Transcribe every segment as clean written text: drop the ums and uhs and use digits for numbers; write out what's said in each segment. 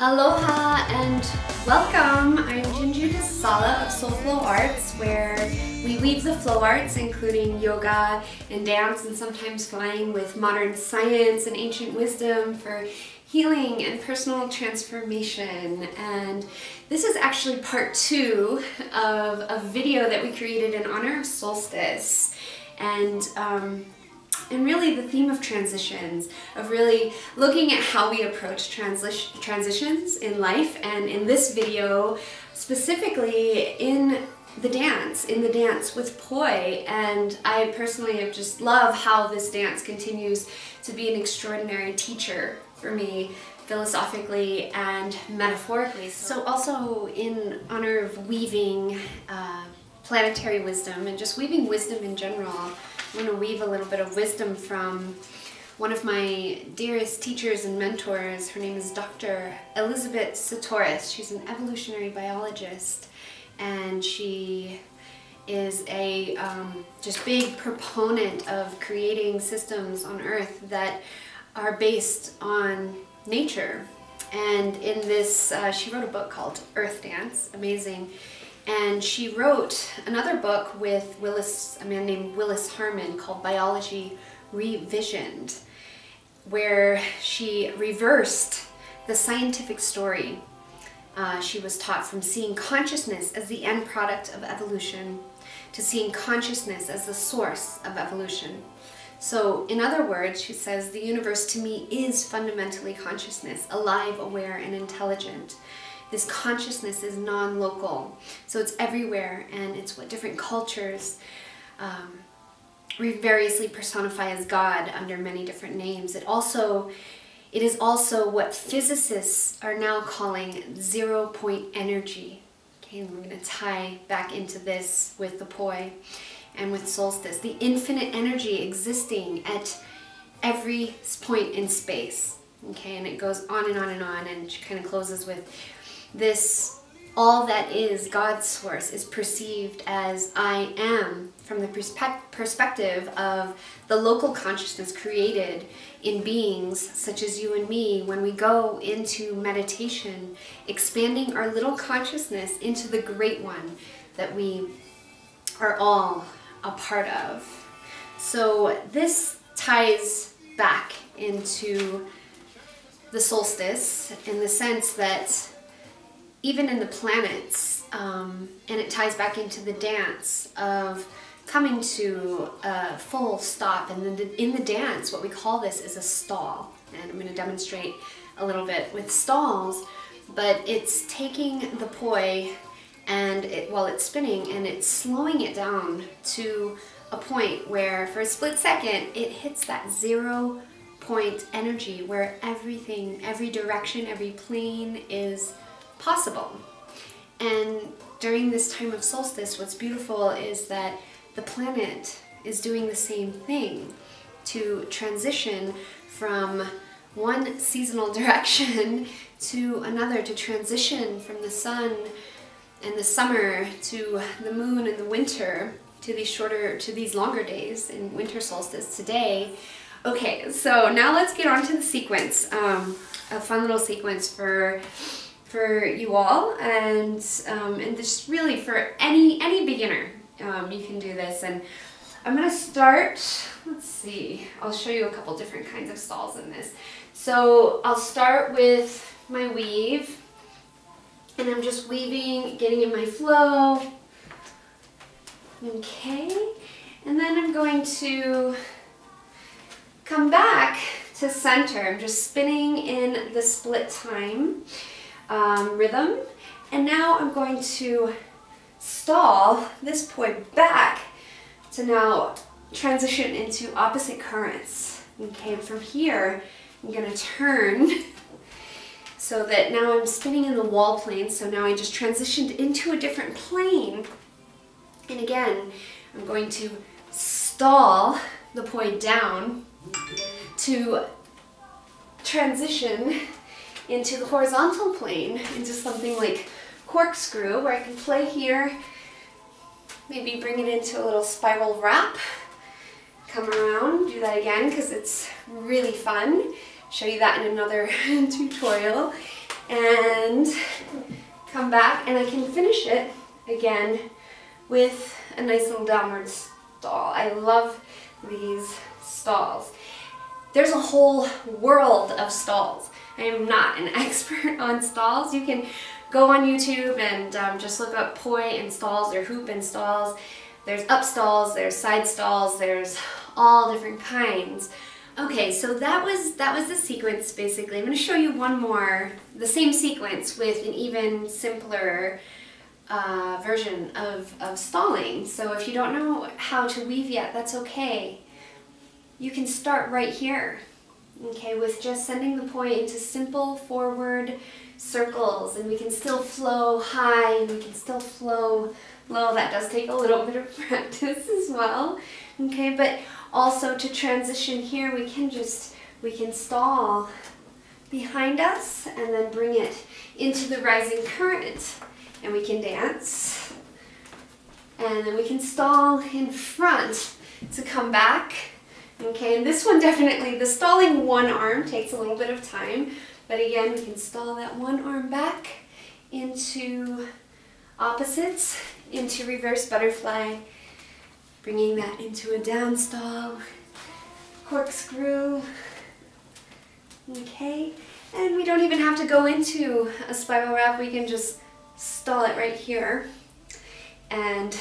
Aloha and welcome! I'm Jinju of Soul Flow Arts, where we weave the flow arts, including yoga and dance and sometimes flying, with modern science and ancient wisdom for healing and personal transformation. And this is actually part 2 of a video that we created in honor of Solstice. And really the theme of transitions, of really looking at how we approach transitions in life, and in this video specifically in the dance with Poi. And I personally have just love how this dance continues to be an extraordinary teacher for me, philosophically and metaphorically. So also in honor of weaving planetary wisdom and just weaving wisdom in general, I'm going to weave a little bit of wisdom from one of my dearest teachers and mentors. Her name is Dr. Elisabet Sahtouris. She's an evolutionary biologist, and she is a just big proponent of creating systems on Earth that are based on nature. And in this, she wrote a book called Earth Dance, amazing. And she wrote another book with a man named Willis Harman, called Biology Revisioned, where she reversed the scientific story. She was taught from seeing consciousness as the end product of evolution to seeing consciousness as the source of evolution. So in other words, she says, the universe to me is fundamentally consciousness, alive, aware, and intelligent. This consciousness is non-local, so it's everywhere, and it's what different cultures variously personify as God under many different names. It is also what physicists are now calling zero-point energy. Okay, and we're going to tie back into this with the Poi and with Solstice. The infinite energy existing at every point in space. Okay, and it goes on and on and on, and she kind of closes with this: all that is God's source is perceived as I am from the perspective of the local consciousness created in beings such as you and me when we go into meditation, expanding our little consciousness into the great one that we are all a part of. So this ties back into the solstice in the sense that even in the planets, and it ties back into the dance of coming to a full stop. And then in the dance, what we call this is a stall. And I'm going to demonstrate a little bit with stalls, but it's taking the Poi and while it's spinning, and it's slowing it down to a point where for a split second it hits that 0-point energy where everything, every direction, every plane is possible. And during this time of solstice, what's beautiful is that the planet is doing the same thing to transition from one seasonal direction to another, to transition from the sun and the summer to the moon in the winter, to these longer days in winter solstice today. Okay, so now let's get on to the sequence, a fun little sequence for you all, and just really for any beginner, you can do this. And I'm gonna start, let's see, I'll show you a couple different kinds of stalls in this. So I'll start with my weave, and I'm just weaving, getting in my flow. Okay, and then I'm going to come back to center. I'm just spinning in the split time rhythm, and now I'm going to stall this Poi back to now transition into opposite currents. Okay, and from here I'm going to turn so that now I'm spinning in the wall plane. So now I just transitioned into a different plane, and again I'm going to stall the Poi down to transition into the horizontal plane, into something like corkscrew, where I can play here, maybe bring it into a little spiral wrap, come around, do that again because it's really fun. Show you that in another tutorial. and come back, and I can finish it again with a nice little downward stall. I love these stalls. There's a whole world of stalls. I am not an expert on stalls. You can go on YouTube and just look up poi and stalls or hoop and stalls. There's up stalls, there's side stalls, there's all different kinds. Okay, so that was the sequence basically. I'm going to show you one more, the same sequence with an even simpler version of stalling. So if you don't know how to weave yet, that's okay. You can start right here, okay, with just sending the poi into simple forward circles, and we can still flow high and we can still flow low. That does take a little bit of practice as well, okay, but also to transition here, we can stall behind us and then bring it into the rising current, and we can dance, and then we can stall in front to come back. Okay, and this one definitely, the stalling one arm takes a little bit of time, but again, we can stall that one arm back into opposites, into reverse butterfly, bringing that into a down stall, corkscrew, okay, and we don't even have to go into a spiral wrap, we can just stall it right here and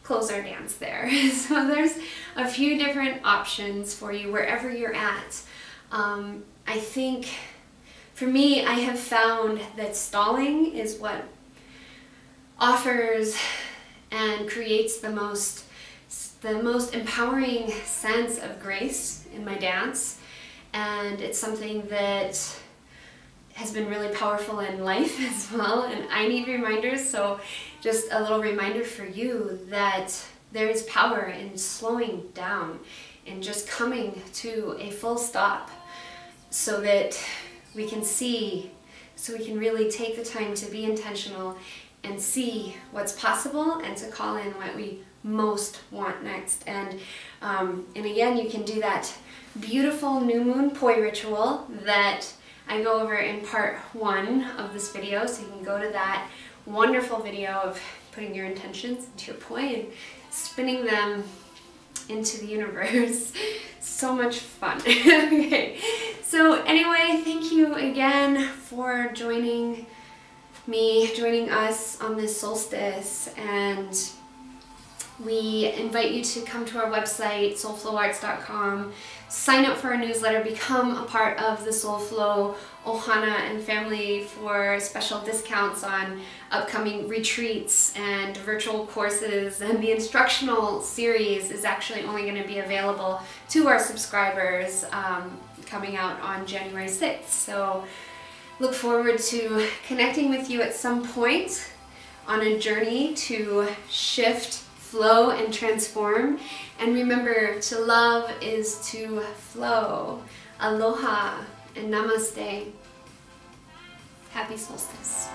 close our dance there. So there's a few different options for you wherever you're at. I think for me, I have found that stalling is what offers and creates the most empowering sense of grace in my dance, and it's something that has been really powerful in life as well, and I need reminders, so just a little reminder for you that there is power in slowing down and just coming to a full stop so that we can see, so we can really take the time to be intentional and see what's possible and to call in what we most want next. And again, you can do that beautiful new moon poi ritual that I go over in part 1 of this video, so you can go to that wonderful video of putting your intentions into your poi and spinning them into the universe. So much fun. Okay, so anyway, thank you again for joining us on this solstice, and we invite you to come to our website, soulflowarts.com, sign up for our newsletter, become a part of the Soulflow Ohana and family for special discounts on upcoming retreats and virtual courses, and the instructional series is actually only going to be available to our subscribers coming out on January 6th. So look forward to connecting with you at some point on a journey to shift, flow, and transform. And remember, to love is to flow. Aloha and namaste. Happy solstice.